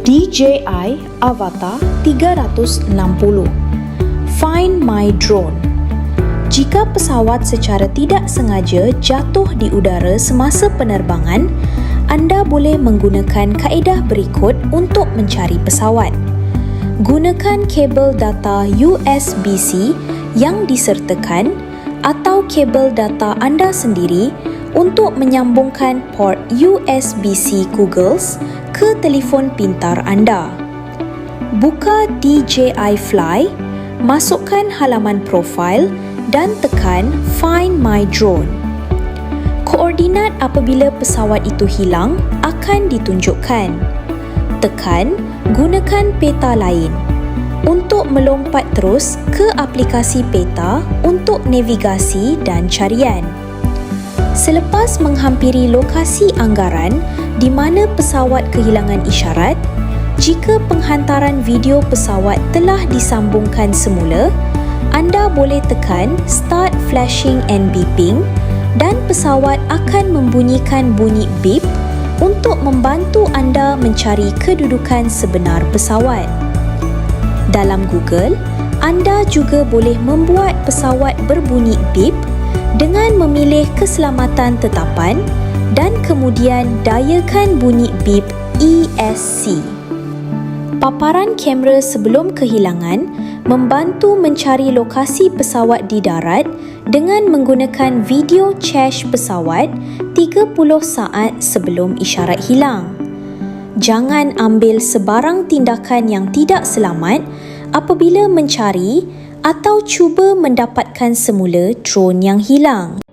DJI Avata 360 Find My Drone. Jika pesawat secara tidak sengaja jatuh di udara semasa penerbangan, anda boleh menggunakan kaedah berikut untuk mencari pesawat. Gunakan kabel data USB-C yang disertakan atau kabel data anda sendiri untuk menyambungkan port USB-C Googles ke telefon pintar anda. Buka DJI Fly, masukkan halaman profil dan tekan Find My Drone. Koordinat apabila pesawat itu hilang akan ditunjukkan. Tekan gunakan peta lain. Untuk melompat terus ke aplikasi peta untuk navigasi dan carian. Selepas menghampiri lokasi anggaran di mana pesawat kehilangan isyarat, jika penghantaran video pesawat telah disambungkan semula, anda boleh tekan Start Flashing and Beeping dan pesawat akan membunyikan bunyi beep untuk membantu anda mencari kedudukan sebenar pesawat. Dalam Google, anda juga boleh membuat pesawat berbunyi beep dengan memilih keselamatan tetapan dan kemudian dayakan bunyi beep ESC. Paparan kamera sebelum kehilangan membantu mencari lokasi pesawat di darat dengan menggunakan video cache pesawat 30 saat sebelum isyarat hilang. Jangan ambil sebarang tindakan yang tidak selamat apabila mencari atau cuba mendapatkan semula drone yang hilang.